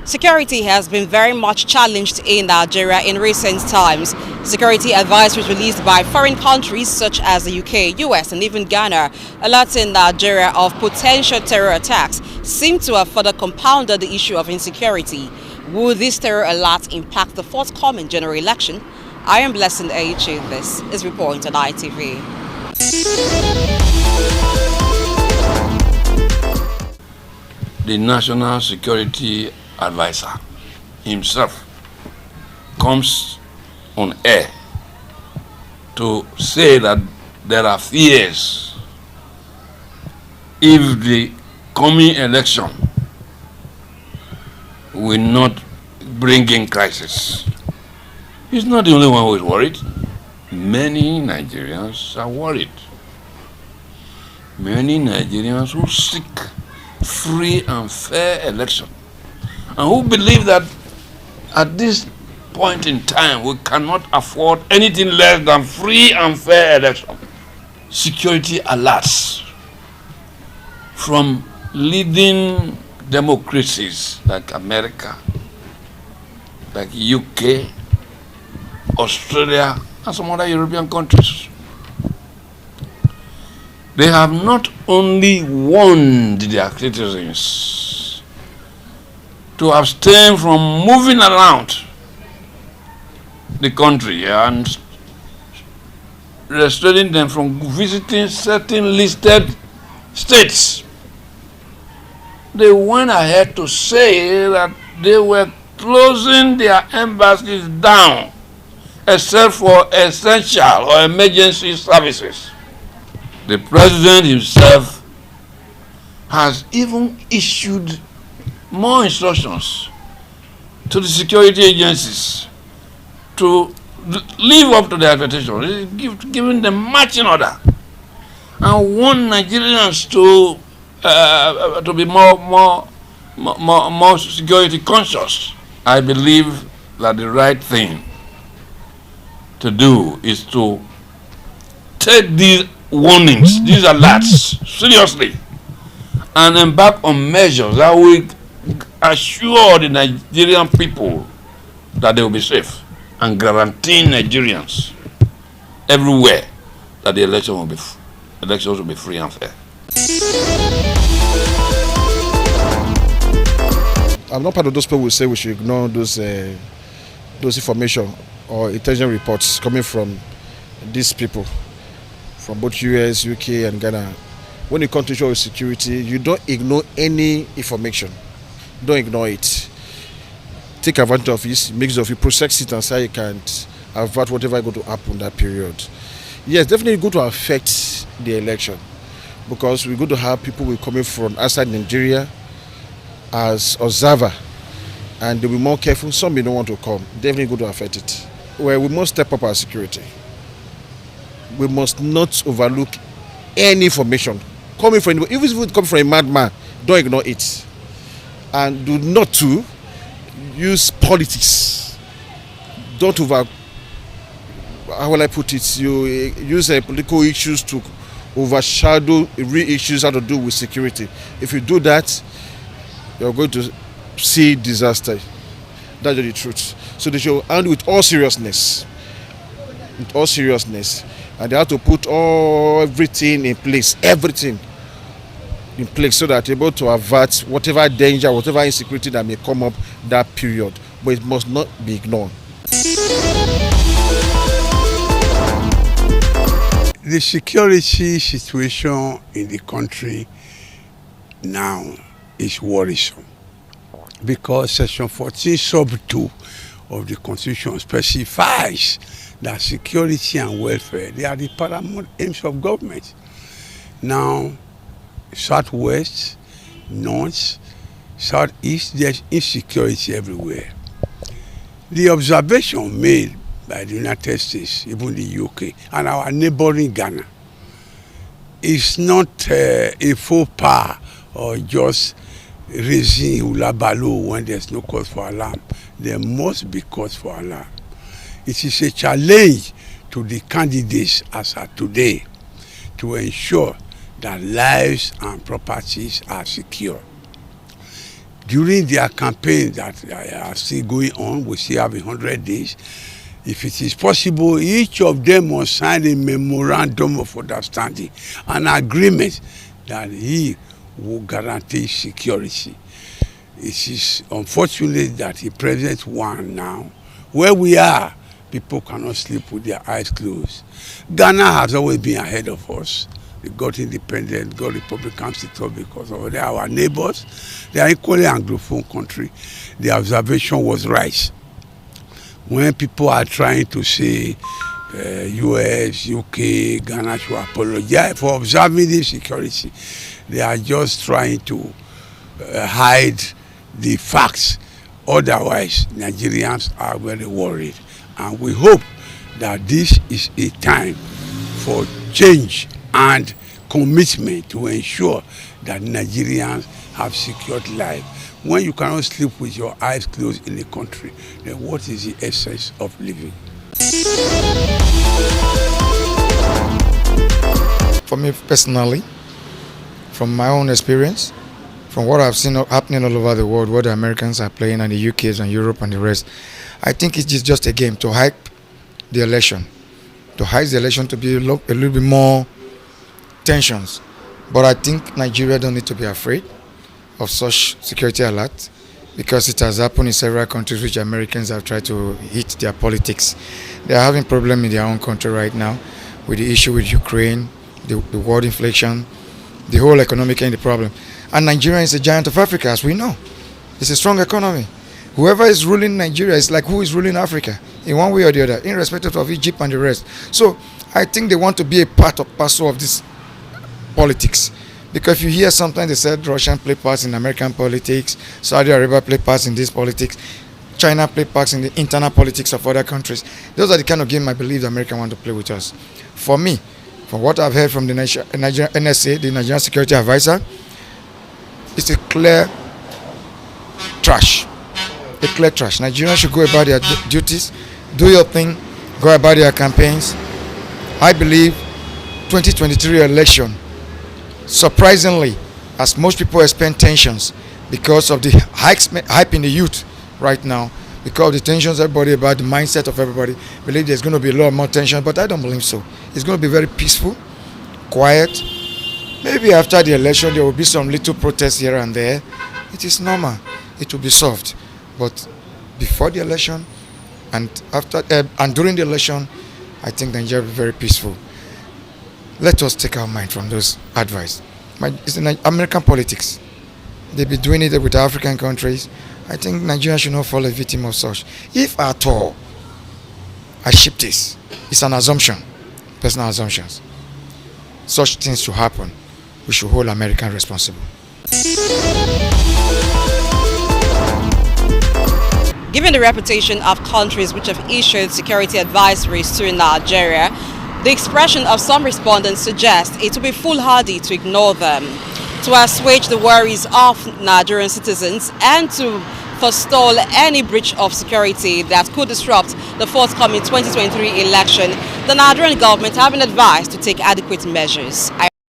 Security has been very much challenged in Nigeria in recent times. Security advisories released by foreign countries such as the UK, US and even Ghana, alerting Nigeria of potential terror attacks, seem to have further compounded the issue of insecurity. Will this terror alert impact the forthcoming general election? I am Blessing Aichi. This is reporting on ITV. The National Security Advisor himself comes on air to say that there are fears if the coming election will not bring in crisis. He's not the only one who is worried. Many Nigerians are worried. Many Nigerians who seek free and fair election and who believe that at this point in time we cannot afford anything less than free and fair election. Security alerts from leading democracies like America, like UK, Australia, and some other European countries. They have not only warned their citizens to abstain from moving around the country and restraining them from visiting certain listed states. They went ahead to say that they were closing their embassies down except for essential or emergency services. The president himself has even issued more instructions to the security agencies to live up to their expectations, giving them marching order, and want Nigerians to be more security conscious. I believe that the right thing to do is to take these warnings, these alerts, seriously, and embark on measures that will assure the Nigerian people that they will be safe, and guarantee Nigerians everywhere that the elections will be free and fair. I'm not part of those people who say we should ignore those information or intelligence reports coming from these people, from both US, UK and Ghana. When it comes to issue of security, you don't ignore any information. Don't ignore it. Take advantage of it, make use of it, process it and say you can avert whatever is going to happen in that period. Yes, definitely going to affect the election because we're going to have people who are coming from outside Nigeria as observer and they'll be more careful. Some may not want to come. Definitely going to affect it. Well, we must step up our security. We must not overlook any information coming from anybody. Even if it comes from a madman, don't ignore it. And do not to use politics. Don't how will I put it? You use political issues to overshadow real issues that to do with security. If you do that, you're going to see disaster. That's the truth. So they should handle with all seriousness. With all seriousness. And they have to put everything in place, so that they're able to avert whatever danger, whatever insecurity that may come up that period. But it must not be ignored. The security situation in the country now is worrisome because Section 14 sub 2 of the Constitution specifies that security and welfare, they are the paramount aims of government. Now, southwest, north, southeast, there's insecurity everywhere. The observation made by the United States, even the UK, and our neighboring Ghana, is not a faux pas or just raising hula baloo when there's no cause for alarm. There must be cause for alarm. It is a challenge to the candidates as of today to ensure that lives and properties are secure. during their campaign that are still going on, we still have 100 days. If it is possible, each of them must sign a memorandum of understanding, an agreement that he will guarantee security. It is unfortunate that the president won now. Where we are, people cannot sleep with their eyes closed. Ghana has always been ahead of us. They got independent, got Republican status because of they are our neighbors. They are equally Anglophone country. The observation was right. When people are trying to say US, UK, Ghana should apologize for observing this security, they are just trying to hide the facts. Otherwise, Nigerians are very worried. And we hope that this is a time for change and commitment to ensure that Nigerians have secured life. When you cannot sleep with your eyes closed in a country, then what is the essence of living? For me personally, from my own experience, from what I've seen happening all over the world, what the Americans are playing and the UKs and Europe and the rest, I think it's just a game to hype the election, to be a little bit more tensions. But I think Nigeria don't need to be afraid of such security alert because it has happened in several countries which Americans have tried to hit their politics. They are having problems in their own country right now with the issue with Ukraine, the world inflation, the whole economic and the problem. And Nigeria is a giant of Africa, as we know. It's a strong economy. Whoever is ruling Nigeria is like who is ruling Africa in one way or the other, irrespective of Egypt and the rest. So I think they want to be a part of parcel of this politics. Because if you hear sometimes they said Russian play parts in American politics, Saudi Arabia play parts in this politics, China play parts in the internal politics of other countries. Those are the kind of game I believe the Americans want to play with us. For me, from what I've heard from the Nigerian NSA, the Nigerian Security Advisor, it's a clear trash. A clear trash. Nigerians should go about their duties, do your thing, go about their campaigns. I believe 2023 election, surprisingly, as most people expect tensions because of the hype in the youth right now, because of the tensions everybody about the mindset of everybody, believe there's going to be a lot more tension, but I don't believe so. It's going to be very peaceful, quiet. Maybe after the election there will be some little protests here and there. It is normal. It will be solved. But before the election and after and during the election, I think Nigeria will be very peaceful. Let us take our mind from those advice. It's in American politics. They be doing it with African countries. I think Nigeria should not fall a victim of such. If at all, I ship this. It's an assumption, personal assumptions. Such things should happen. We should hold Americans responsible. Given the reputation of countries which have issued security advisories to Nigeria, the expression of some respondents suggests it would be foolhardy to ignore them, to assuage the worries of Nigerian citizens and to forestall any breach of security that could disrupt the forthcoming 2023 election. The Nigerian government have been advised to take adequate measures. I